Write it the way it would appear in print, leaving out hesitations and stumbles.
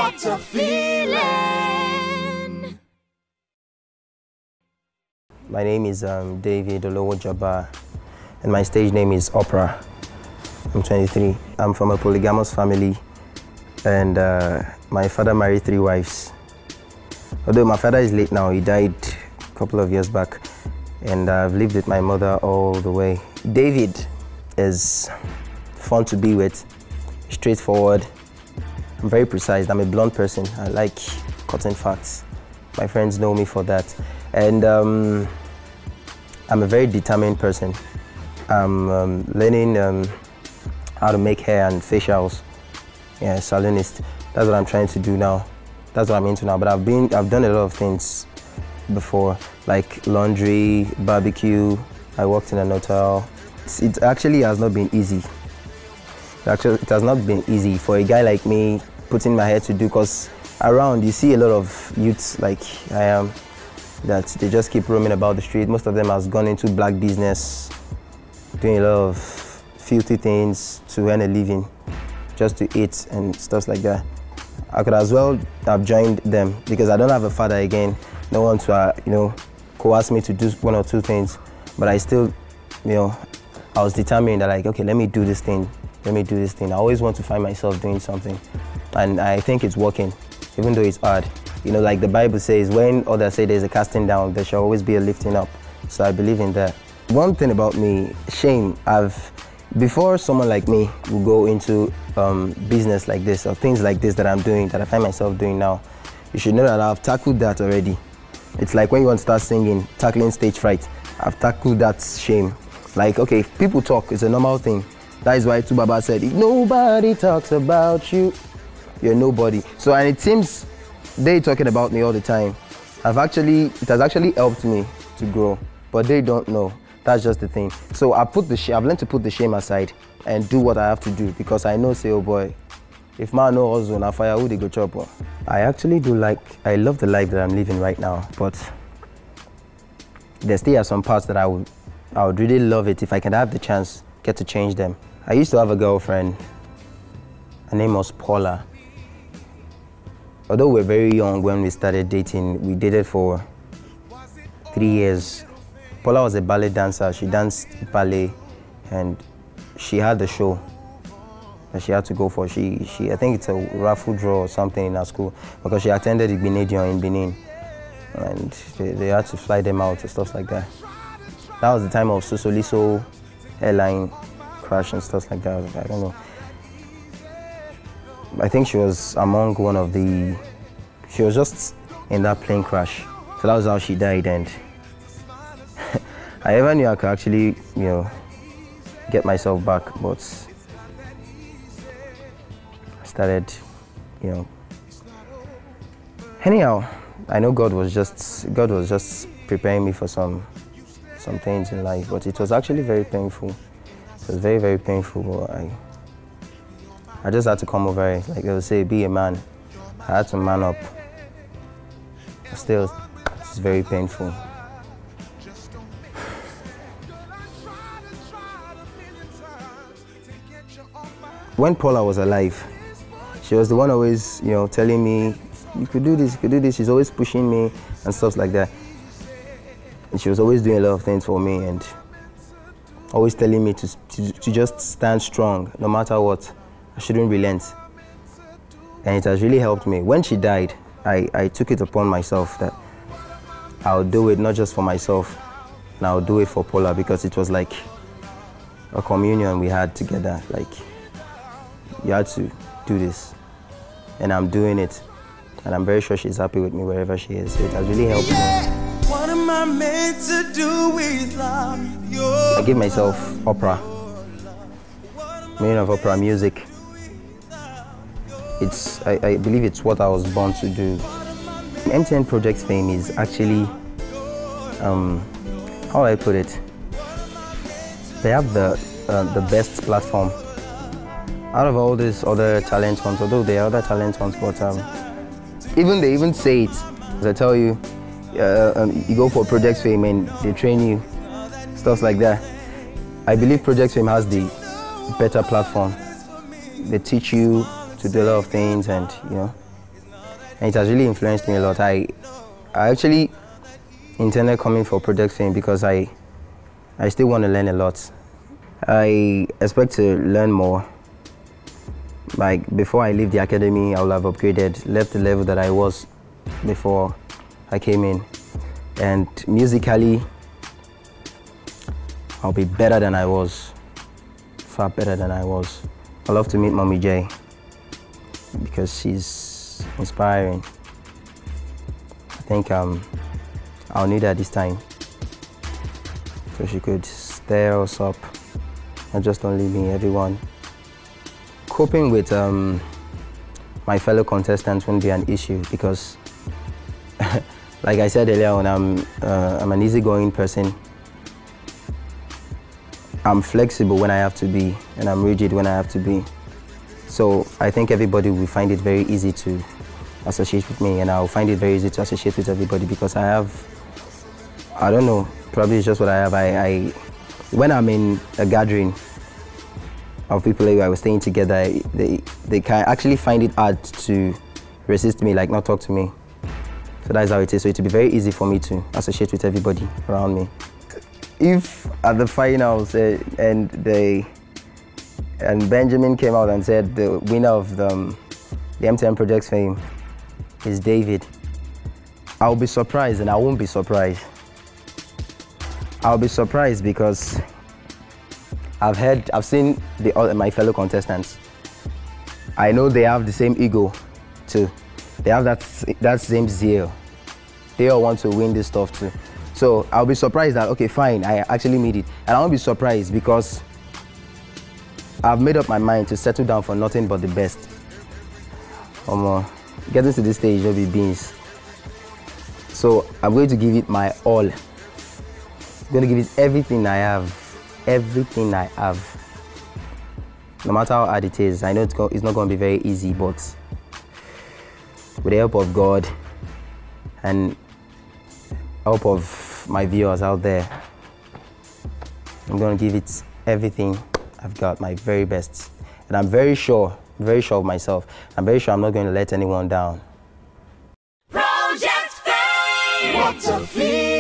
What a feeling. My name is David Olowojoba, and my stage name is Opera. I'm 23. I'm from a polygamous family, and my father married 3 wives. Although my father is late now, he died a couple of years back, and I've lived with my mother all the way. David is fun to be with, straightforward. I'm very precise. I'm a blunt person. I like cutting facts. My friends know me for that. And I'm a very determined person. I'm learning how to make hair and facials. Yeah, salonist. That's what I'm trying to do now. That's what I'm into now. But I've done a lot of things before, like laundry, barbecue. I worked in an hotel. It actually has not been easy. It has not been easy for a guy like me putting my head to do, because around you see a lot of youths like I am that they just keep roaming about the street. Most of them has gone into black business, doing a lot of filthy things to earn a living, just to eat and stuff like that. I could as well have joined them because I don't have a father again. No one to coerce me to do 1 or 2 things, but I still, I was determined that, like, okay, let me do this thing. Let me do this thing. I always want to find myself doing something, and I think it's working, even though it's hard. Like the Bible says, when others say there's a casting down, there shall always be a lifting up. So I believe in that. One thing about me, shame. Before someone like me will go into business like this or things like this that I'm doing, that I find myself doing now, you should know that I've tackled that already. It's like when you want to start singing, tackling stage fright. I've tackled that shame. Like, okay, if people talk, it's a normal thing. That is why Tubaba said, if nobody talks about you, you're nobody. So, and it seems they talking about me all the time. It has actually helped me to grow, but they don't know. That's just the thing. So I've learned to put the shame aside and do what I have to do, because I know, say, oh boy, if man no hustle, na fire, who they go chop? I actually I love the life that I'm living right now, but there still are some parts that I would really love it if I can have the chance, get to change them. I used to have a girlfriend. Her name was Paula. Although we were very young when we started dating, we dated for 3 years. Paula was a ballet dancer. She danced ballet, and she had the show that she had to go for. I think it's a raffle draw or something in her school, because she attended Igbinedion in Benin, and they had to fly them out and stuff like that. That was the time of Sosoliso airline crash and stuff like that. I don't know. I think she was among she was just in that plane crash. So that was how she died, and I never knew I could actually, get myself back, but I started, Anyhow, I know God was just preparing me for some things in life, but it was actually very painful. It was very, very painful, but I just had to come over it. Like they would say, be a man. I had to man up. Still, it's very painful. When Paula was alive, she was the one always, telling me, you could do this, you could do this. She's always pushing me and stuff like that. And she was always doing a lot of things for me and always telling me to just stand strong, no matter what. I shouldn't relent. And it has really helped me. When she died, I took it upon myself that I'll do it not just for myself, and I'll do it for Paula, because it was like a communion we had together. Like, you had to do this, and I'm doing it. And I'm very sure she's happy with me wherever she is. So it has really helped me. What am I meant to do with love? I give myself opera. Meaning of opera, music. I believe it's what I was born to do. MTN Project Fame is actually, how do I put it? They have the best platform. Out of all these other talent hunts, although there are other talent hunts, but they even say it. As I tell you, you go for Project Fame and they train you, stuff like that. I believe Project Fame has the better platform. They teach you to do a lot of things, and and it has really influenced me a lot. I actually intended coming for Project Fame because I still want to learn a lot. I expect to learn more. Like before I leave the academy, I will have upgraded, left the level that I was before I came in. And musically, I'll be better than I was, far better than I was. I love to meet Mommy J because she's inspiring. I think I'll need her this time so she could stir us up, not just only me, everyone. Coping with my fellow contestants won't be an issue because, like I said earlier on, I'm an easygoing person. I'm flexible when I have to be, and I'm rigid when I have to be. So I think everybody will find it very easy to associate with me, and I'll find it very easy to associate with everybody because I don't know, probably it's just what I have. When I'm in a gathering of people who I was staying together, they can actually find it hard to resist me, like not talk to me. So that's how it is. So it will be very easy for me to associate with everybody around me. If at the finals and Benjamin came out and said the winner of the MTN Project Fame is David, I'll be surprised, and I won't be surprised. I'll be surprised because I've seen my fellow contestants. I know they have the same ego too. They have that same zeal. They all want to win this stuff too. So I'll be surprised that, okay, fine, I actually made it. And I won't be surprised because I've made up my mind to settle down for nothing but the best. Getting to this stage will be beans. So I'm going to give it my all. I'm going to give it everything I have. Everything I have. No matter how hard it is, I know it's not going to be very easy, but with the help of God and help of my viewers out there, I'm going to give it everything I've got, my very best. And I'm very sure of myself. I'm very sure I'm not going to let anyone down. Project Fame! What a feeling!